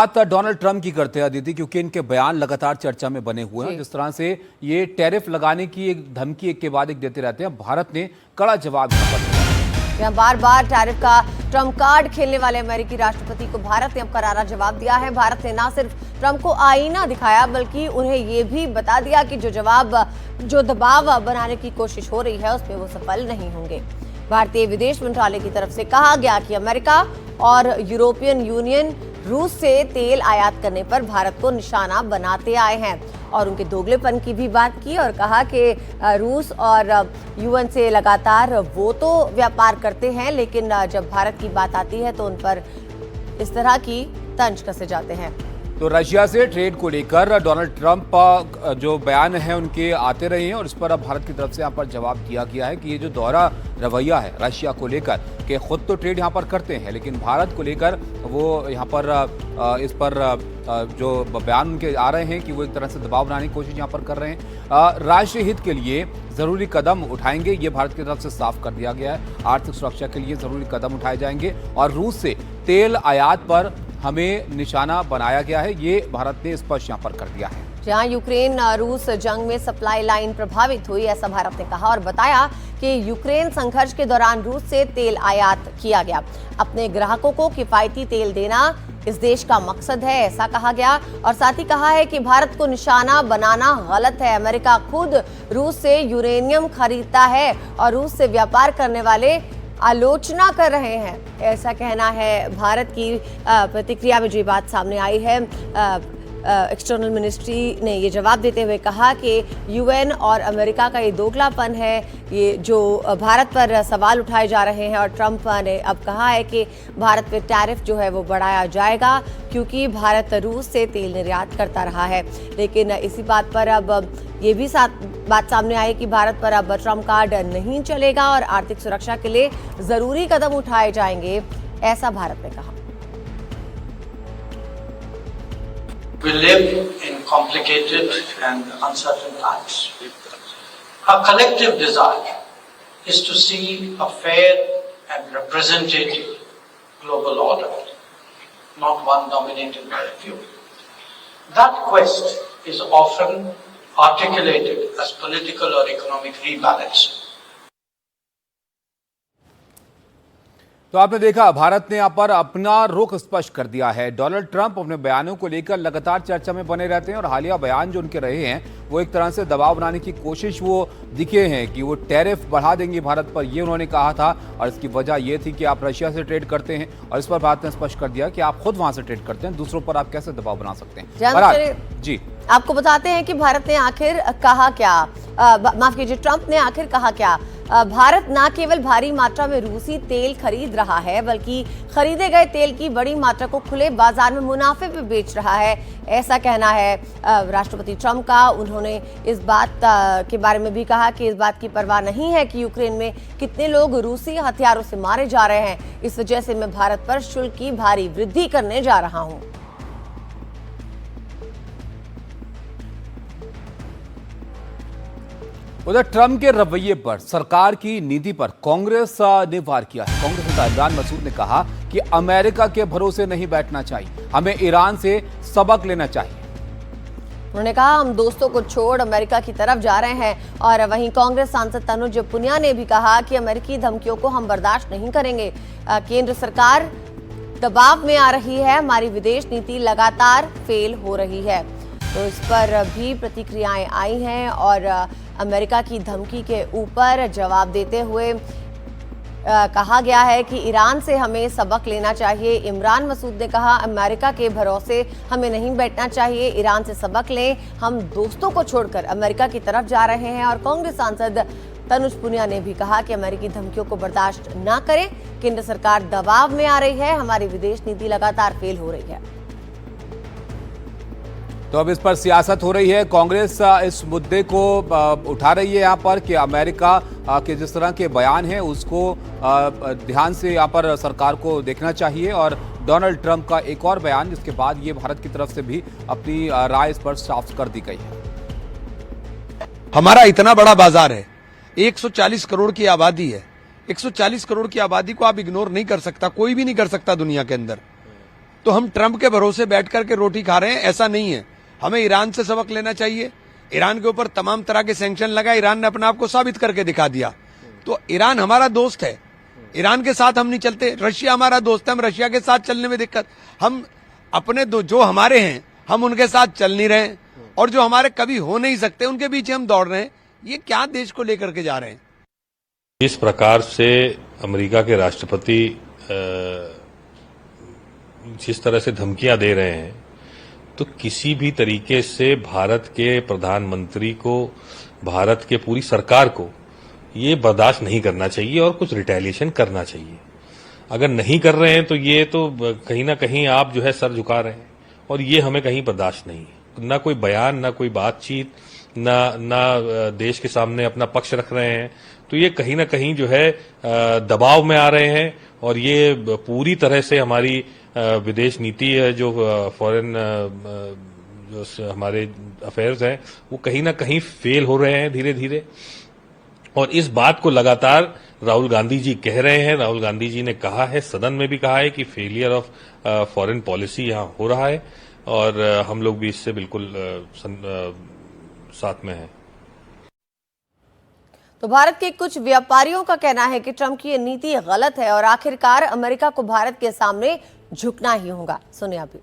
बात Donald Trump की करते हैं अदिति, क्योंकि इनके बयान लगातार चर्चा में बने हुए हैं। जिस तरह से ये टैरिफ लगाने की एक धमकी एक के बाद एक देते रहते हैं, भारत ने कड़ा जवाब यहाँ बार बार टैरिफ का ट्रंप कार्ड खेलने वाले अमेरिकी राष्ट्रपति को भारत ने अब करारा जवाब दिया है। भारत ने न सिर्फ ट्रंप को आईना दिखाया, बल्कि उन्हें ये भी बता दिया कि जो दबाव बनाने की कोशिश हो रही है उसमें वो सफल नहीं होंगे। भारतीय विदेश मंत्रालय की तरफ से कहा गया कि अमेरिका और यूरोपियन यूनियन रूस से तेल आयात करने पर भारत को निशाना बनाते आए हैं और उनके दोगलेपन की भी बात की और कहा कि रूस और यूएन से लगातार वो तो व्यापार करते हैं, लेकिन जब भारत की बात आती है तो उन पर इस तरह की तंज कसे जाते हैं। तो रशिया से ट्रेड को लेकर डोनाल्ड ट्रंप जो बयान है उनके आते रहे हैं और इस पर अब भारत की तरफ से यहाँ पर जवाब दिया गया है कि ये जो दोहरा रवैया है रशिया को लेकर कि खुद तो ट्रेड यहाँ पर करते हैं, लेकिन भारत को लेकर वो यहाँ पर इस पर जो बयान उनके आ रहे हैं कि वो एक तरह से दबाव बनाने की कोशिश यहाँ पर कर रहे हैं। राष्ट्रीय हित के लिए जरूरी कदम उठाएंगे, ये भारत की तरफ से साफ कर दिया गया है। आर्थिक सुरक्षा के लिए जरूरी कदम उठाए जाएंगे और रूस से तेल आयात पर हमें निशाना बनाया गया है, ये भारत ने स्पष्ट यहाँ पर कर दिया है। जहां यूक्रेन रूस जंग में सप्लाई लाइन प्रभावित हुई, ऐसा भारत ने कहा और बताया कि यूक्रेन संघर्ष के दौरान रूस से तेल आयात किया गया। अपने ग्राहकों को किफायती तेल देना इस देश का मकसद है, ऐसा कहा गया और साथ ही कहा है कि भारत को निशाना बनाना गलत है। अमेरिका खुद रूस से यूरेनियम खरीदता है और रूस से व्यापार करने वाले आलोचना कर रहे हैं, ऐसा कहना है। भारत की प्रतिक्रिया में जो बात सामने आई है, एक्सटर्नल मिनिस्ट्री ने ये जवाब देते हुए कहा कि यूएन और अमेरिका का ये दोगलापन है, ये जो भारत पर सवाल उठाए जा रहे हैं और ट्रंप ने अब कहा है कि भारत पे टैरिफ जो है वो बढ़ाया जाएगा क्योंकि भारत रूस से तेल निर्यात करता रहा है। लेकिन इसी बात पर अब ये भी बात सामने आई कि भारत पर अब ट्रंप कार्ड नहीं चलेगा और आर्थिक सुरक्षा के लिए जरूरी कदम उठाए जाएंगे, ऐसा भारत ने कहा। We live in complicated and uncertain times. Our collective desire is to see a fair and representative global order, not one dominated by a few. That quest is often articulated as political or economic rebalance. तो आपने देखा भारत ने यहाँ पर अपना रुख स्पष्ट कर दिया है। डोनाल्ड ट्रंप अपने बयानों को लेकर लगातार चर्चा में बने रहते हैं और हालिया बयान जो उनके रहे हैं वो एक तरह से दबाव बनाने की कोशिश वो दिखे हैं कि वो टैरिफ बढ़ा देंगे भारत पर, ये उन्होंने कहा था और इसकी वजह ये थी कि आप रशिया से ट्रेड करते हैं और इस पर भारत ने स्पष्ट कर दिया कि आप खुद वहां से ट्रेड करते हैं, दूसरों पर आप कैसे दबाव बना सकते हैं। जी आपको बताते हैं कि भारत ने आखिर कहा क्या, माफ कीजिए, ट्रंप ने आखिर कहा क्या। भारत न केवल भारी मात्रा में रूसी तेल खरीद रहा है, बल्कि खरीदे गए तेल की बड़ी मात्रा को खुले बाजार में मुनाफे पे बेच रहा है, ऐसा कहना है राष्ट्रपति ट्रंप का। उन्होंने इस बात के बारे में भी कहा कि इस बात की परवाह नहीं है कि यूक्रेन में कितने लोग रूसी हथियारों से मारे जा रहे हैं, इस वजह से मैं भारत पर शुल्क की भारी वृद्धि करने जा रहा हूं। उधर ट्रंप के रवैये पर, सरकार की नीति पर कांग्रेस ने वार किया है। कांग्रेस नेता इमरान मसूद ने कहा कि अमेरिका के भरोसे नहीं बैठना चाहिए, हमें ईरान से सबक लेना चाहिए। उन्होंने कहा हम दोस्तों को छोड़ अमेरिका की तरफ जा रहे हैं और वहीं कांग्रेस सांसद तनुज पुनिया ने भी कहा कि अमेरिकी धमकियों को हम बर्दाश्त नहीं करेंगे। केंद्र सरकार दबाव में आ रही है, हमारी विदेश नीति लगातार फेल हो रही है। तो इस पर भी प्रतिक्रियाएं आई हैं और अमेरिका की धमकी के ऊपर जवाब देते हुए कहा गया है कि ईरान से हमें सबक लेना चाहिए। इमरान मसूद ने कहा अमेरिका के भरोसे हमें नहीं बैठना चाहिए, ईरान से सबक लें, हम दोस्तों को छोड़कर अमेरिका की तरफ जा रहे हैं। और कांग्रेस सांसद तनुज पुनिया ने भी कहा कि अमेरिकी धमकियों को बर्दाश्त ना करें, केंद्र सरकार दबाव में आ रही है, हमारी विदेश नीति लगातार फेल हो रही है। तो अब इस पर सियासत हो रही है। कांग्रेस इस मुद्दे को उठा रही है यहाँ पर कि अमेरिका के जिस तरह के बयान हैं उसको ध्यान से यहाँ पर सरकार को देखना चाहिए और डोनाल्ड ट्रंप का एक और बयान, जिसके बाद ये भारत की तरफ से भी अपनी राय इस पर साफ कर दी गई है। हमारा इतना बड़ा बाजार है, 140 करोड़ की आबादी है, 140 करोड़ की आबादी को आप इग्नोर नहीं कर सकता, कोई भी नहीं कर सकता दुनिया के अंदर। तो हम ट्रंप के भरोसे बैठ करके रोटी खा रहे हैं, ऐसा नहीं है। हमें ईरान से सबक लेना चाहिए। ईरान के ऊपर तमाम तरह के सैंक्शन लगा, ईरान ने अपने आप को साबित करके दिखा दिया। तो ईरान हमारा दोस्त है, ईरान के साथ हम नहीं चलते। रशिया हमारा दोस्त है, हम रशिया के साथ चलने में दिक्कत, हम अपने जो हमारे हैं हम उनके साथ चल नहीं रहे, और जो हमारे कभी हो नहीं सकते उनके पीछे हम दौड़ रहे हैं। ये क्या देश को लेकर के जा रहे हैं? इस प्रकार से अमेरिका के राष्ट्रपति जिस तरह से धमकियां दे रहे हैं, तो किसी भी तरीके से भारत के प्रधानमंत्री को, भारत के पूरी सरकार को ये बर्दाश्त नहीं करना चाहिए और कुछ रिटेलिएशन करना चाहिए। अगर नहीं कर रहे हैं तो ये तो कहीं ना कहीं आप जो है सर झुका रहे हैं, और ये हमें कहीं बर्दाश्त नहीं है। ना कोई बयान, ना कोई बातचीत, ना देश के सामने अपना पक्ष रख रहे हैं, तो ये कहीं ना कहीं जो है दबाव में आ रहे हैं, और ये पूरी तरह से हमारी विदेश नीति है, जो फॉरेन जो हमारे अफेयर्स हैं, वो कहीं ना कहीं फेल हो रहे हैं धीरे धीरे। और इस बात को लगातार राहुल गांधी जी कह रहे हैं। राहुल गांधी जी ने कहा है, सदन में भी कहा है कि फेलियर ऑफ फॉरेन पॉलिसी यहां हो रहा है, और हम लोग भी इससे बिल्कुल साथ में हैं। तो भारत के कुछ व्यापारियों का कहना है कि ट्रंप की ये नीति गलत है और आखिरकार अमेरिका को भारत के सामने झुकना ही होगा। सुनिए अभी।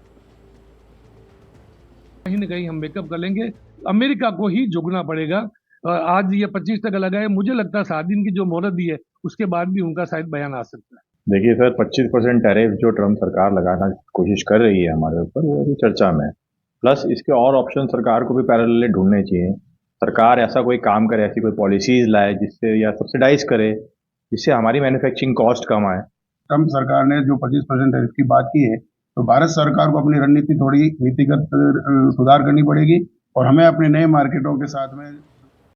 कहीं न कहीं हम मेकअप कर लेंगे, अमेरिका को ही झुकना पड़ेगा। आज ये 25 तक लगा है, मुझे लगता है 7 दिन की जो मोहलत दी है उसके बाद भी उनका शायद बयान आ सकता है। देखिए सर, 25% टैरिफ जो ट्रम्प सरकार लगाना कोशिश कर रही है हमारे ऊपर, वो अभी चर्चा में है। प्लस इसके और ऑप्शन सरकार को भी पैरेलल ढूंढने चाहिए। सरकार ऐसा कोई काम करे, ऐसी कोई पॉलिसीज लाए जिससे, या सब्सिडाइज करे जिससे हमारी मैन्युफैक्चरिंग कॉस्ट कम आए। ट्रम्प सरकार ने जो 25% टैरिफ की बात की है, तो भारत सरकार को अपनी रणनीति थोड़ी नीतिगत सुधार करनी पड़ेगी, और हमें अपने नए मार्केटों के साथ में